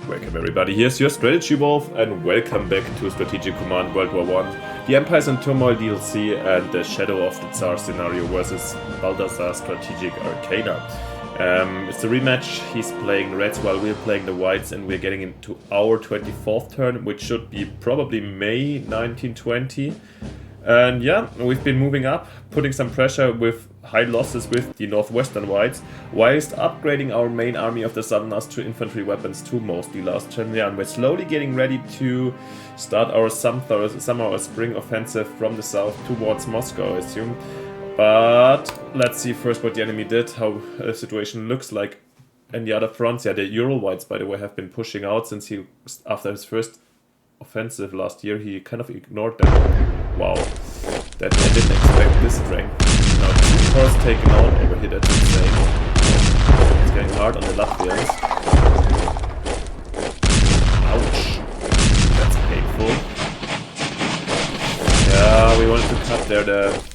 Welcome everybody, here's your Strategy Wolf and welcome back to Strategic Command World War 1, the Empires and Turmoil DLC and the Shadow of the Tsar scenario versus Balthazor Strategic Arcana. It's a rematch, he's playing the Reds while we're playing the Whites and we're getting into our 24th turn, which should be probably May 1920. And yeah, we've been moving up, putting some pressure with high losses with the Northwestern Whites, whilst upgrading our main army of the Southerners to infantry weapons 2 mostly last turn. Yeah, and we're slowly getting ready to start our summer or spring offensive from the south towards Moscow, I assume. But let's see first what the enemy did, how the situation looks like in the other fronts. Yeah, the Ural Whites, by the way, have been pushing out since after his first offensive last year, he kind of ignored them. Wow, that I didn't expect this strength. Now 2 cores taken out over here, that's insane. It's getting hard on the Latvians. Ouch, that's painful. Yeah, we wanted to cut there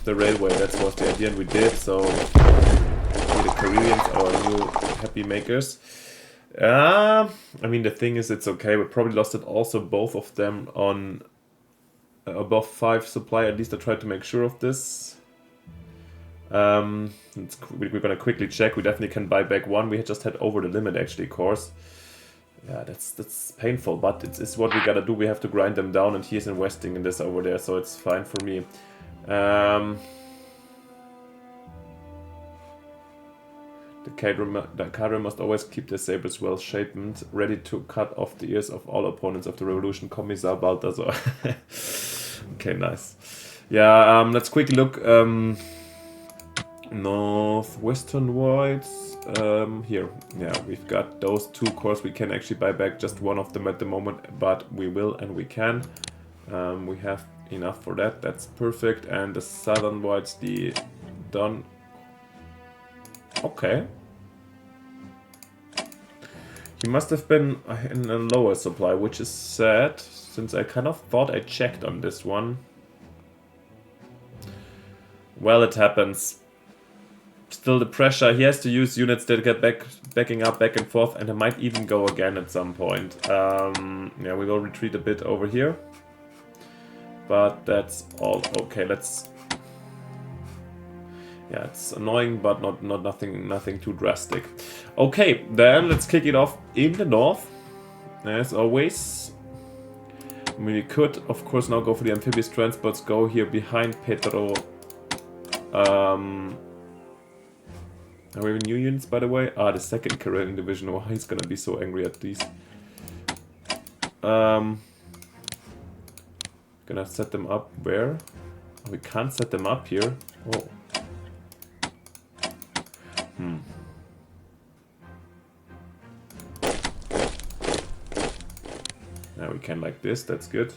the railway, that was the idea, and we did, so the Karelians, our new happy makers. I mean, the thing is, it's okay, we probably lost it also, both of them on above 5 supply. At least I tried to make sure of this. We're gonna quickly check. We definitely can buy back 1. We just had over the limit actually, of course. Yeah, that's painful, but it's what we gotta do. We have to grind them down, and he's investing in this over there, so it's fine for me. The cadre must always keep their sabers well sharpened, ready to cut off the ears of all opponents of the revolution. Commissar Balthazor. Okay, nice. Yeah, let's quickly look. Northwestern Whites. Here, yeah, we've got those 2 cores. We can actually buy back just 1 of them at the moment, but we will and we can. We have enough for that. That's perfect. And the Southern Whites, the done. Okay. He must have been in a lower supply, which is sad, since I kind of thought I checked on this one. Well, it happens. Still the pressure, he has to use units that get backing up back and forth, and it might even go again at some point. Yeah, we will retreat a bit over here. But that's all okay, let's... Yeah, it's annoying, but nothing too drastic. Okay, then let's kick it off in the north, as always. We could, of course, now go for the amphibious transports, go here behind Petro. Are we new units, by the way? Ah, the 2nd Karelian division. Oh, he's gonna be so angry at these. Gonna set them up where? Oh, we can't set them up here. Oh. Now we can like this, that's good.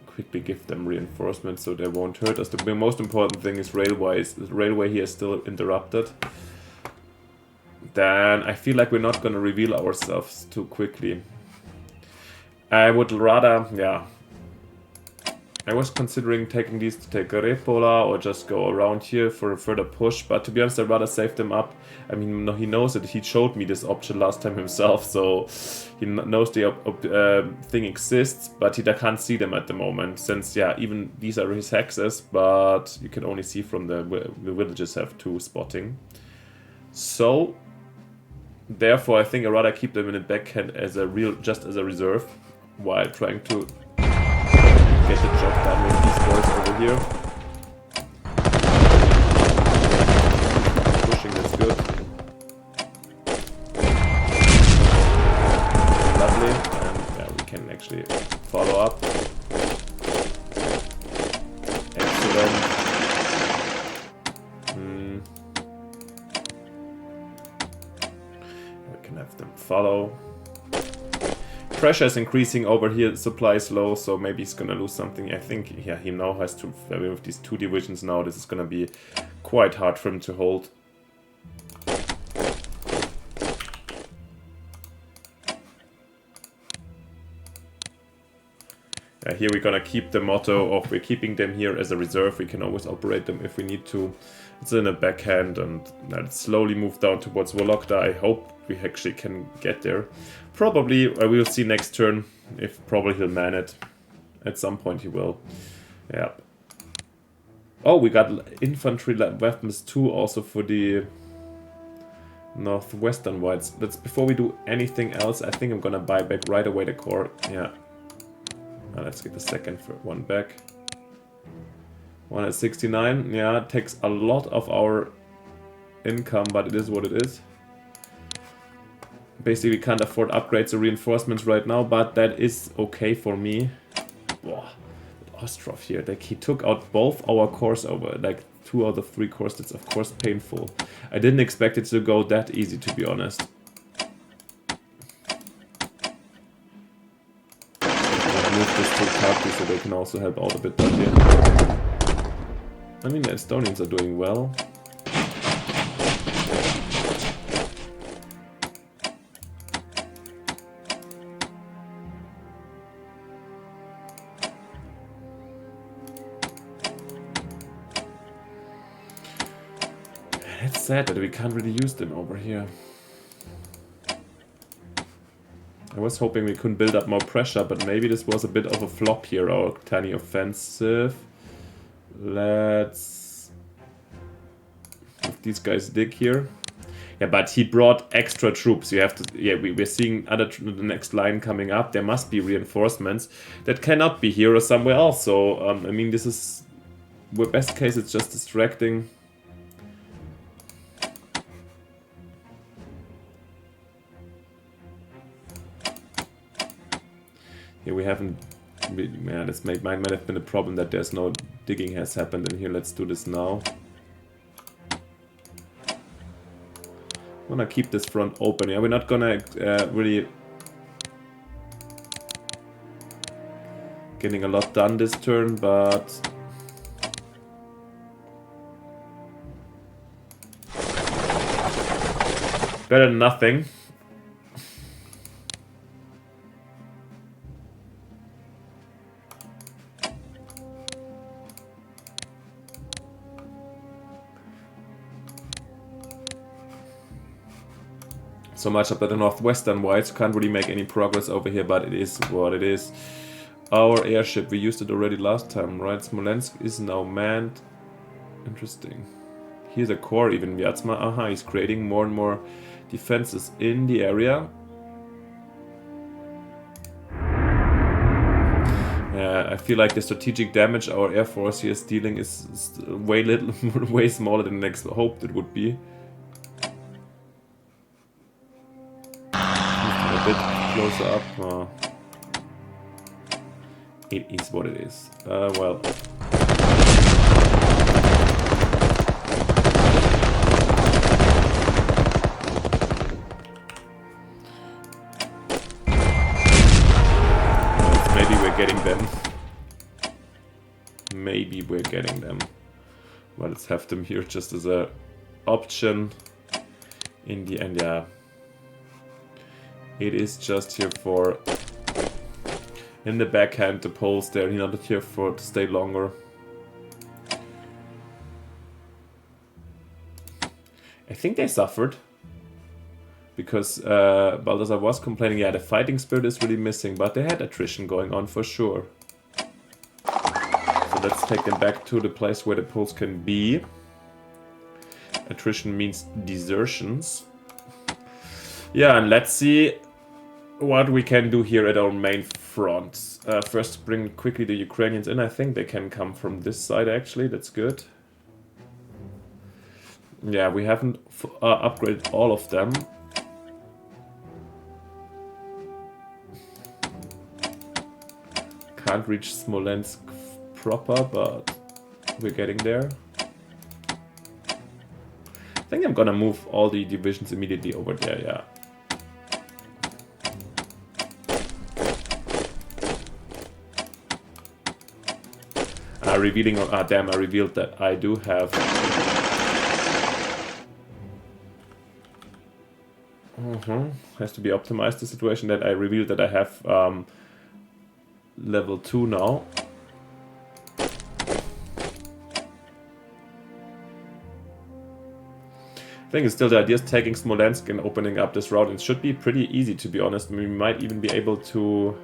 Quickly give them reinforcements so they won't hurt us. The most important thing is railways. The railway here is still interrupted. Then I feel like we're not gonna reveal ourselves too quickly. I would rather, yeah. I was considering taking these to take Repola or just go around here for a further push, but to be honest, I'd rather save them up. I mean, he knows it. He showed me this option last time himself, so he knows the thing exists, but he can't see them at the moment, since, yeah, even these are his hexes, but you can only see from the villages have 2 spotting. So, therefore, I think I'd rather keep them in the backhand as just as a reserve, while trying to get the job done with these boys over here. Pushing is good. Lovely. And yeah, we can actually follow up. Excellent. We can have them follow. Pressure is increasing over here, supply is low, so maybe he's gonna lose something. I think, yeah, he now has to, with these 2 divisions now, this is gonna be quite hard for him to hold. Here we're gonna keep the motto of we're keeping them here as a reserve. We can always operate them if we need to. It's in a backhand, and let's slowly move down towards Vologda. I hope we actually can get there. Probably, we'll see next turn. If probably he'll man it. At some point he will. Yeah. Oh, we got infantry weapons too, also for the northwestern whites. That's before we do anything else. I think I'm gonna buy back right away the core. Yeah. Let's get the second one back. 1 at 69. Yeah, it takes a lot of our income, but it is what it is. Basically, we can't afford upgrades or reinforcements right now, but that is okay for me. Whoa. Ostrov here, like he took out both our cores over, like 2 out of 3 cores. That's of course painful. I didn't expect it to go that easy, to be honest. Move this to Tartu so they can also help out a bit down here. I mean, the Estonians are doing well. It's sad that we can't really use them over here. I was hoping we couldn't build up more pressure, but maybe this was a bit of a flop here, our tiny offensive. Let's... If these guys dig here. Yeah, but he brought extra troops. You have to... Yeah, we're seeing the next line coming up. There must be reinforcements. That cannot be here or somewhere else. So, I mean, this is... Well, best case, it's just distracting. Here we haven't... Yeah, this might have been a problem that there's no digging has happened in here. Let's do this now. I'm gonna keep this front open. Yeah, we're not gonna really... Getting a lot done this turn, but... Better than nothing. So much up at the northwestern whites. Can't really make any progress over here, but it is what it is. Our airship, we used it already last time, right? Smolensk is now manned. Interesting. Here's a core even, Vyatsma. Aha, he's creating more and more defenses in the area. I feel like the strategic damage our air force here is dealing is way smaller than I hoped it would be. A bit closer up. It is what it is. Well. Maybe we're getting them. Maybe we're getting them. Well, let's have them here just as a option. In the end, yeah. It is just here for... In the backhand, the Poles there, you're not here for to stay longer. I think they suffered. Because Balthazor was complaining, yeah, the fighting spirit is really missing, but they had attrition going on for sure. So let's take them back to the place where the Poles can be. Attrition means desertions. Yeah, and let's see what we can do here at our main front. First, bring quickly the Ukrainians in. I think they can come from this side, actually. That's good. Yeah, we haven't upgraded all of them. Can't reach Smolensk proper, but we're getting there. I think I'm gonna move all the divisions immediately over there, yeah. Revealing, damn, I revealed that I do have... Has to be optimized, the situation that I revealed that I have level 2 now. I think it's still the idea is taking Smolensk and opening up this route. It should be pretty easy, to be honest. We might even be able to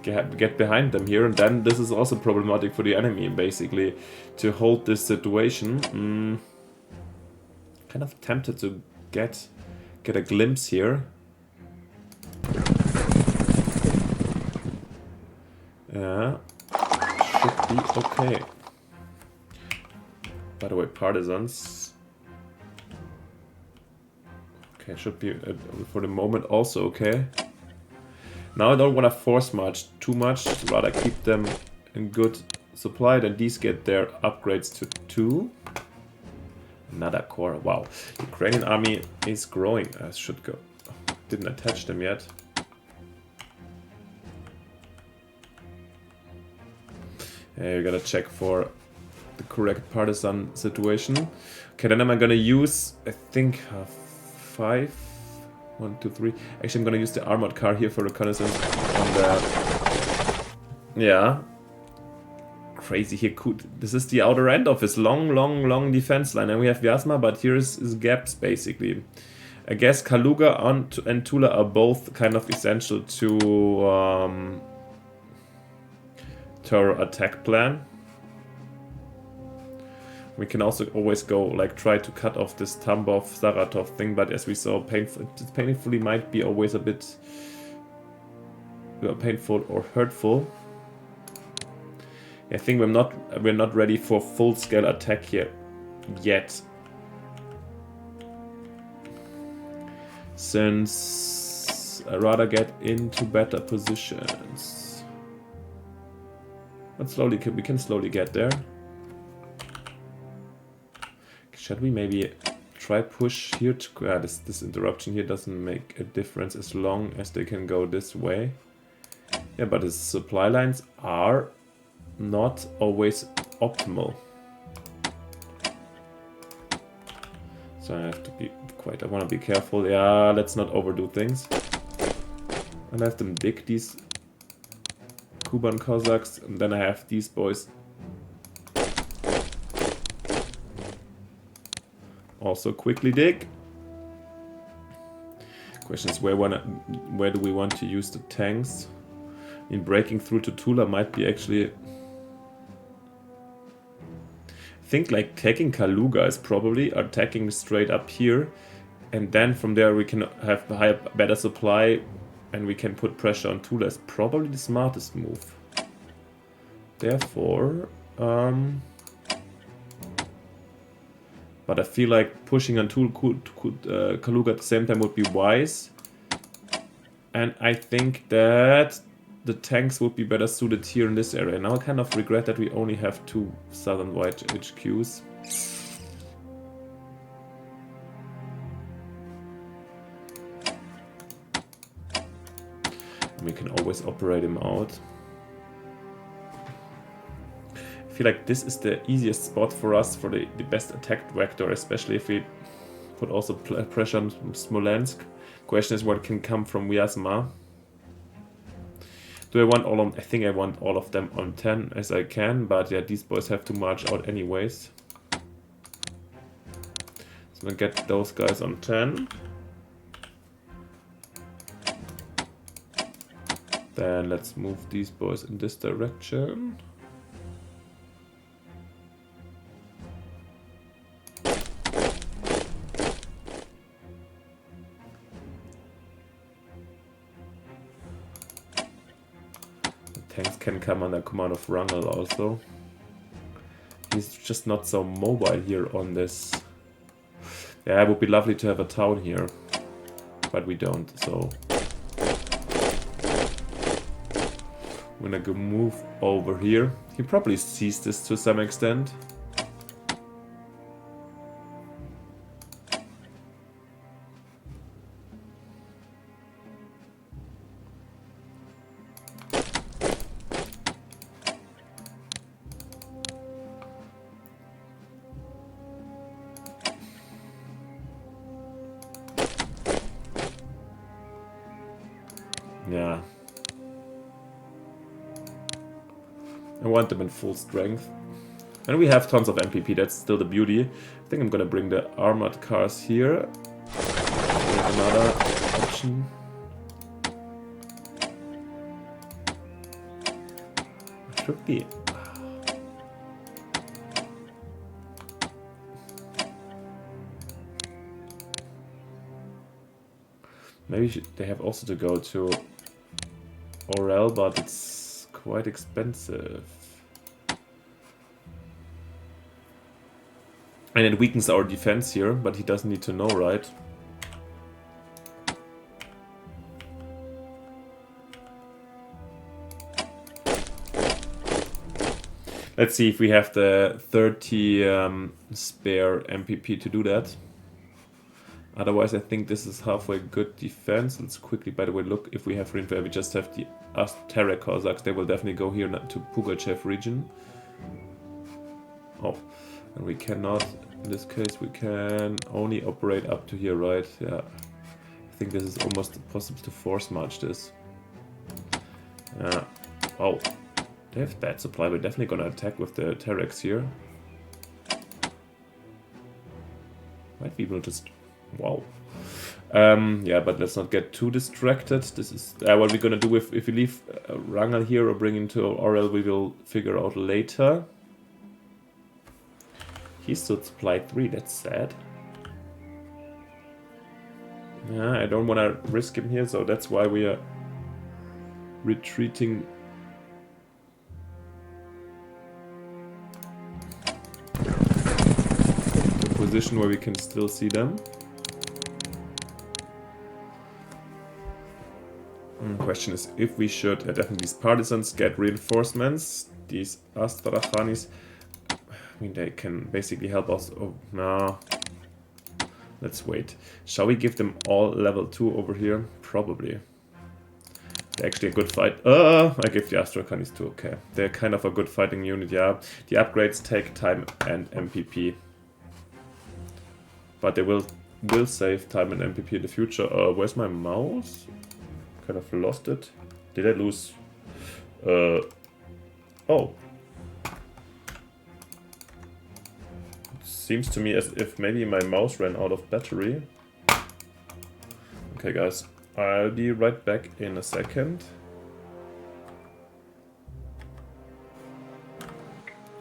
get behind them here, and then this is also problematic for the enemy, basically, to hold this situation. Kind of tempted to get a glimpse here. Yeah, should be okay. By the way, partisans. Okay, should be for the moment also okay. Now I don't want to force march too much, rather keep them in good supply, then these get their upgrades to 2. Another core, wow. Ukrainian army is growing, should go. Didn't attach them yet. Yeah, you gotta check for the correct partisan situation. Okay, then I'm gonna use, I think, 5. 1, 2, 3. Actually, I'm gonna use the armored car here for reconnaissance on the... Yeah. Crazy here. This is the outer end of his long defense line. And we have Vyazma, but here's his gaps, basically. I guess Kaluga and Tula are both kind of essential to our attack plan. We can also always go, like, try to cut off this Tambov-Saratov thing, but as we saw, it painfully might be always a bit painful or hurtful. I think we're not ready for full-scale attack here yet. Since I'd rather get into better positions. But slowly, we can slowly get there. Should we maybe try push here to... this interruption here doesn't make a difference as long as they can go this way. Yeah, but his supply lines are not always optimal. So I have to be I want to be careful. Yeah, let's not overdo things. I'll have them dig these Kuban Cossacks, and then I have these boys also quickly dig. Question is where do we want to use the tanks? I mean, breaking through to Tula might be actually... I think like taking Kaluga is probably attacking straight up here, and then from there we can have a better supply and we can put pressure on Tula. Is probably the smartest move. Therefore, but I feel like pushing on Kaluga at the same time would be wise. And I think that the tanks would be better suited here in this area. Now I kind of regret that we only have 2 southern white HQs. And we can always operate him out. I feel like this is the easiest spot for us for the best attack vector, especially if we put also pressure on Smolensk. Question is what can come from Vyazma. Do I want all of them? I think I want all of them on 10 as I can, but yeah, these boys have to march out anyways. So I'll get those guys on 10. Then let's move these boys in this direction. Tanks can come under command of Wrangel also. He's just not so mobile here on this. Yeah, it would be lovely to have a town here, but we don't, so... I'm gonna go move over here. He probably sees this to some extent. I want them in full strength. And we have tons of MPP, that's still the beauty. I think I'm gonna bring the armored cars here. We have another option. Should be. Maybe they have also to go to Orel, but it's quite expensive. And it weakens our defense here, but he doesn't need to know, right? Let's see if we have the 30 spare MPP to do that. Otherwise, I think this is halfway good defense. Let's quickly, by the way, look if we have reinforcement. We just have the Terra Cossacks. They will definitely go here to Pugachev region. Oh, and we cannot, in this case, we can only operate up to here, right? Yeah. I think this is almost possible to force march this. Yeah. Oh, they have bad supply. We're definitely gonna attack with the Terex here. Might be able to just... Wow. Yeah, but let's not get too distracted. This is what we're gonna do if we leave Wrangel here or bring him to Orel, we will figure out later. He stood supply 3, that's sad. Yeah, I don't want to risk him here, so that's why we are retreating. To a position where we can still see them. Question is if we should, definitely these partisans get reinforcements. These Astrakhanis, I mean, they can basically help us. Oh, no. Let's wait. Shall we give them all level 2 over here? Probably. They're actually a good fight. I give the Astrakhanis 2, okay. They're kind of a good fighting unit, yeah. The upgrades take time and MPP. But they will save time and MPP in the future. Where's my mouse? Kind of lost it. Did I lose? Oh. Seems to me as if maybe my mouse ran out of battery. Okay, guys. I'll be right back in a second.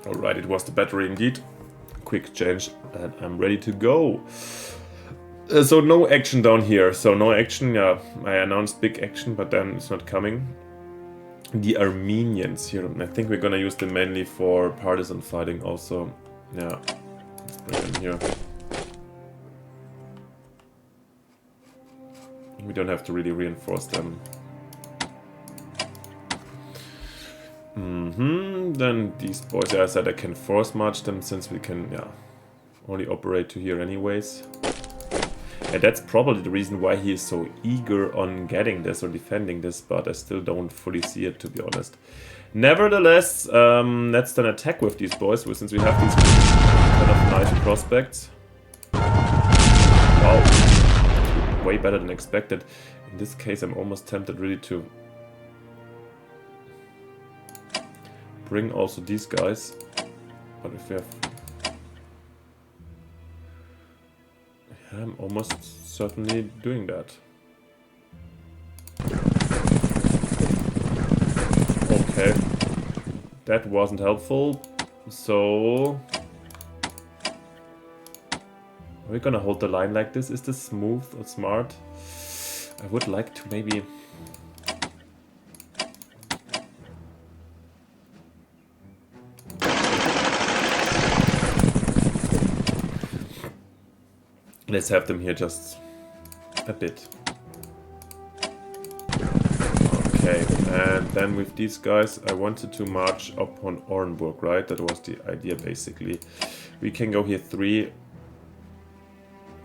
Alright, it was the battery indeed. Quick change and I'm ready to go. So no action down here. So no action, yeah. I announced big action, but then it's not coming. The Armenians here. I think we're gonna use them mainly for partisan fighting also. Yeah. Let's bring them here. We don't have to really reinforce them. Then these boys, yeah, I said I can force march them since we can, yeah, only operate to here anyways. And that's probably the reason why he is so eager on getting this or defending this, but I still don't fully see it, to be honest. Nevertheless, let's then attack with these boys, since we have these kind of nice prospects. Wow. Way better than expected. In this case, I'm almost tempted really to bring also these guys. But if we have... Yeah, I'm almost certainly doing that. Okay. That wasn't helpful. So... Are we gonna hold the line like this? Is this smooth or smart? I would like to maybe... Let's have them here just a bit. Okay, and then with these guys, I wanted to march up on Orenburg, right? That was the idea, basically. We can go here 3.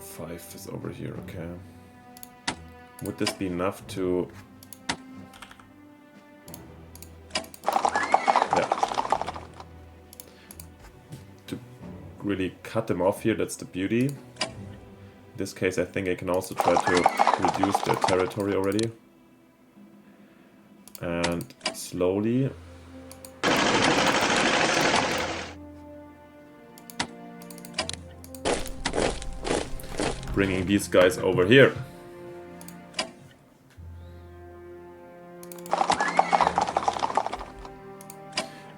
5 is over here, okay. Would this be enough to... Yeah. To really cut them off here, that's the beauty. In this case, I think I can also try to reduce their territory already. And slowly... bringing these guys over here.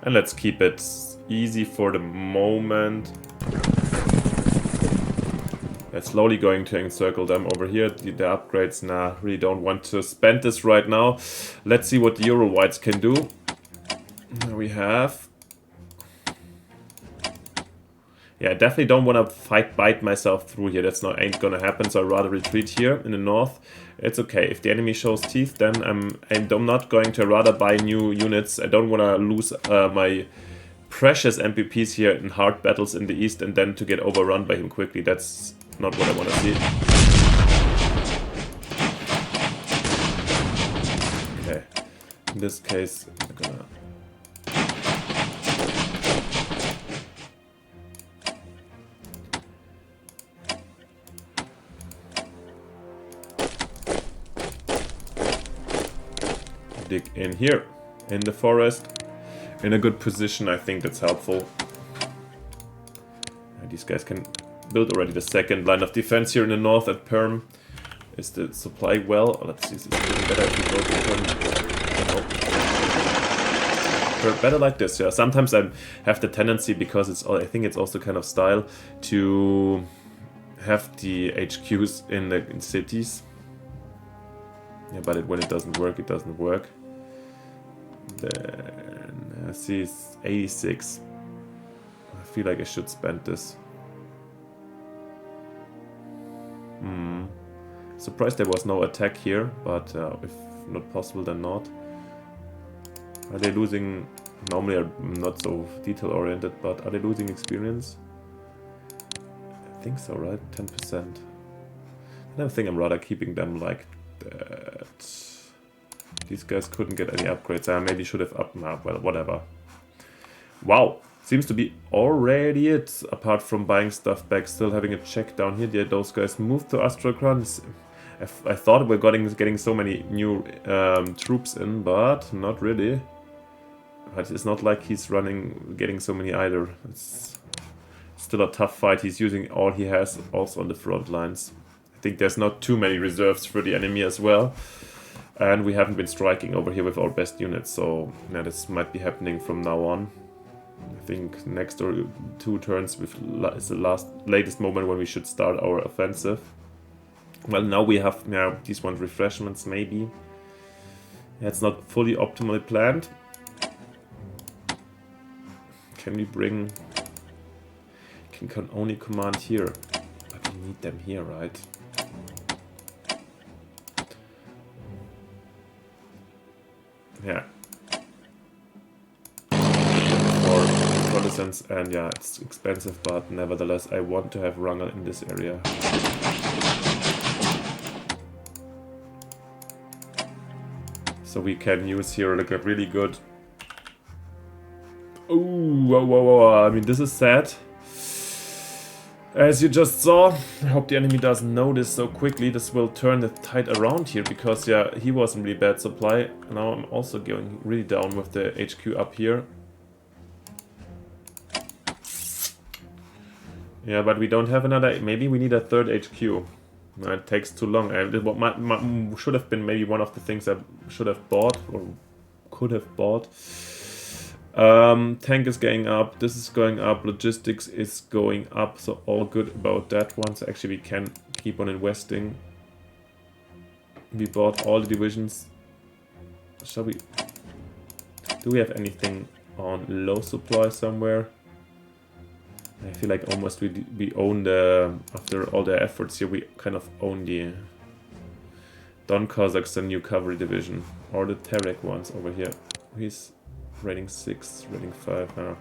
And let's keep it easy for the moment. They're slowly going to encircle them over here. The upgrades, nah, really don't want to spend this right now. Let's see what the Euro Whites can do. There we have. Yeah, I definitely don't want to bite myself through here. That's not ain't gonna happen, so I'd rather retreat here in the north. It's okay. If the enemy shows teeth, then I'm not going to rather buy new units. I don't want to lose my precious MPPs here in hard battles in the east and then to get overrun by him quickly. That's not what I want to see. Okay. In this case, I'm gonna... dig in here, in the forest, in a good position. I think that's helpful. These guys can build already the second line of defense here in the north at Perm. Is the supply well? Let's see, is this getting better if we go to Perm? Better like this, yeah. Sometimes I have the tendency, because it's, I think it's also kind of style, to have the HQs in cities. Yeah, but when it doesn't work, it doesn't work. Then I see it's 86. I feel like I should spend this. Surprised there was no attack here, but if not possible, then not. Are they losing? Normally I'm not so detail oriented, but are they losing experience? I think so, right? 10%. I don't think I'm rather keeping them like that. These guys couldn't get any upgrades. I maybe should have upped now. Well, whatever. Wow. Seems to be already it. Apart from buying stuff back, still having a check down here. Yeah, those guys moved to Astrakhan. I thought we were getting so many new troops in, but not really. But it's not like he's getting so many either. It's still a tough fight. He's using all he has also on the front lines. I think there's not too many reserves for the enemy as well. And we haven't been striking over here with our best units, so yeah, this might be happening from now on. I think next or 2 turns is the latest moment when we should start our offensive. Well, now we have these ones refreshments maybe. Yeah, it's not fully optimally planned. Can we bring... Can only command here. But we need them here, right? Yeah. For partisans, and yeah, it's expensive, but nevertheless, I want to have Wrangel in this area. So we can use here like a really good... Ooh, whoa, whoa, whoa. I mean, this is sad. As you just saw, I hope the enemy doesn't notice so quickly. This will turn the tide around here, because yeah, he was in really bad supply. Now I'm also going really down with the HQ up here. Yeah, but we don't have another... Maybe we need a third HQ. No, it takes too long. Should have been maybe one of the things I should have bought, or could have bought. Tank is going up, this is going up, logistics is going up, so all good about that one. So actually we can keep on investing. We bought all the divisions. Shall we... Do we have anything on low supply somewhere? I feel like almost we own the... After all the efforts here, we kind of own the... Don Cossacks, the new cavalry division. Or the Terek ones over here. He's... Rating 6, rating 5, huh?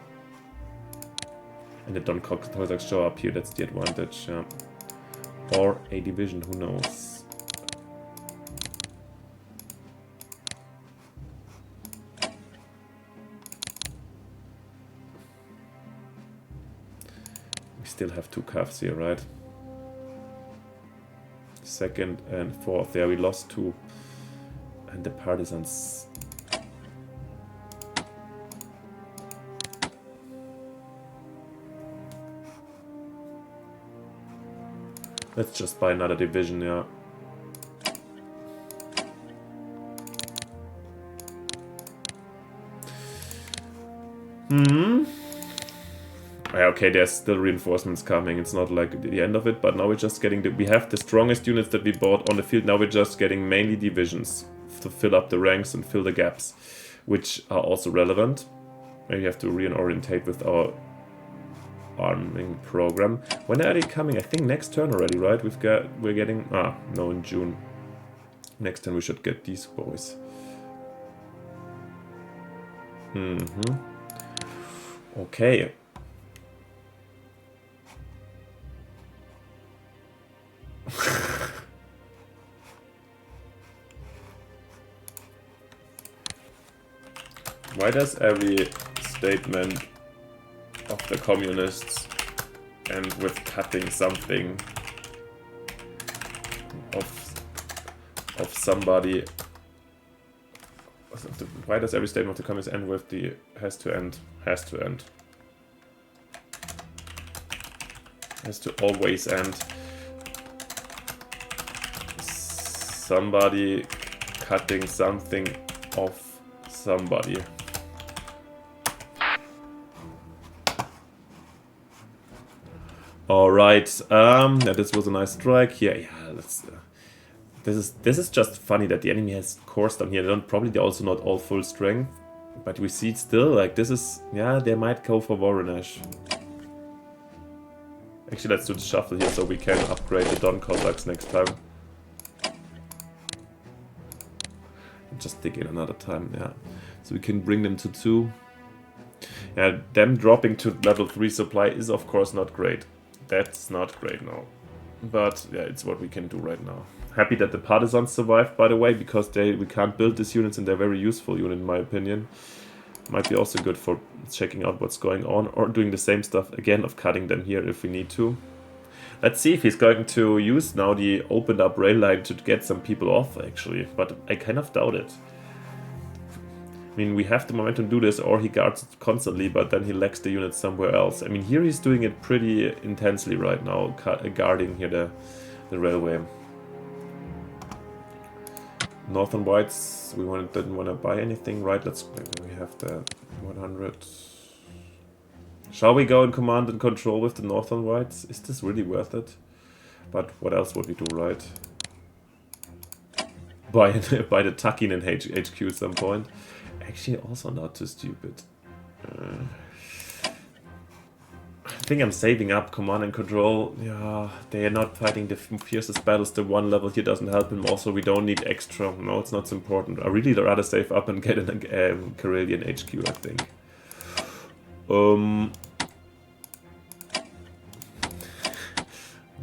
And the Don Cossacks show up here, that's the advantage, yeah. Or a division, who knows? We still have 2 calves here, right? 2nd and 4th, there we lost 2. And the partisans... Let's just buy another division, yeah. Okay, there's still reinforcements coming. It's not like the end of it, but now we're just getting we have the strongest units that we bought on the field. Now we're just getting mainly divisions to fill up the ranks and fill the gaps, which are also relevant. Maybe we have to reorientate with our arming program. When are they coming? I think next turn already, right? We're getting no, in June. Next turn we should get these boys. Okay. Why does every statement of the communists end with cutting something of somebody? Why does every statement of the communists end with the has to end? Has to end. Has to always end. Somebody cutting something off somebody. All right. Yeah, this was a nice strike. Yeah. Let's. This is just funny that the enemy has cores down here. They're also not all full strength, but we see it still. Like this is. Yeah, they might go for Voronezh. Actually, let's do the shuffle here so we can upgrade the Don Cossacks next time. Just dig in another time, yeah. So we can bring them to 2. Yeah, them dropping to level 3 supply is of course not great. That's not great now. But yeah, it's what we can do right now. Happy that the partisans survived, by the way, because we can't build these units and they're very useful unit in my opinion. Might be also good for checking out what's going on or doing the same stuff again of cutting them here if we need to. Let's see if he's going to use now the opened up rail line to get some people off, actually. But I kind of doubt it. I mean, we have the momentum to do this, or he guards it constantly, but then he lacks the units somewhere else. I mean, here he's doing it pretty intensely right now, guarding here the railway. Northern Whites, we didn't want to buy anything, right? We have the 100... Shall we go in command and control with the Northern Whites? Is this really worth it? But what else would we do, right? Buy the Takin in HQ at some point. Actually, also not too stupid. I think I'm saving up command and control. Yeah, they are not fighting the fiercest battles. The one level here doesn't help him. Also, we don't need extra. No, it's not so important. I really rather save up and get a Karelian HQ, I think.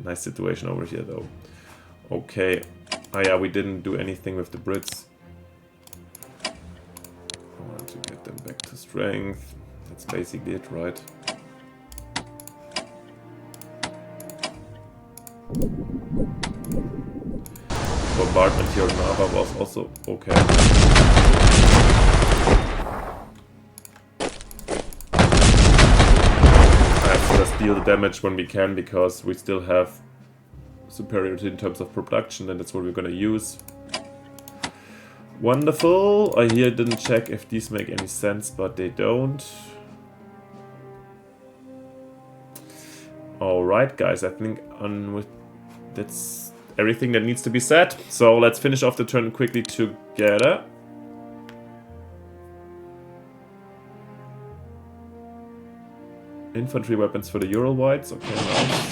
Nice situation over here, though. Okay. Oh yeah, we didn't do anything with the Brits. I want to get them back to strength. That's basically it, right? Bombardment here in Nava was also okay. Just deal the damage when we can, because we still have superiority in terms of production, and that's what we're gonna use. Wonderful. I here didn't check if these make any sense, but they don't. Alright guys, I think that's everything that needs to be said. So let's finish off the turn quickly together. Infantry weapons for the Ural Whites. Okay, nice.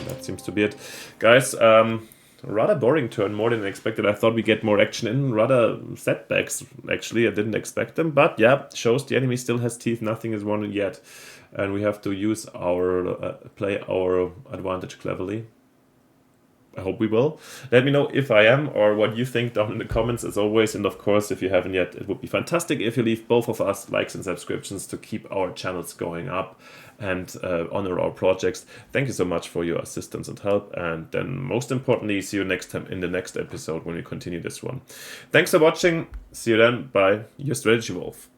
That seems to be it. Guys, rather boring turn, more than expected. I thought we'd get more action in. Rather setbacks, actually. I didn't expect them. But yeah, shows the enemy still has teeth. Nothing is won yet. And we have to use our, play our advantage cleverly. I hope we will. Let me know if I am or what you think down in the comments as always. And of course, if you haven't yet, it would be fantastic if you leave both of us likes and subscriptions to keep our channels going up and honor our projects. Thank you so much for your assistance and help. And then most importantly, see you next time in the next episode when we continue this one. Thanks for watching. See you then. Bye. Your Strategy Wolf.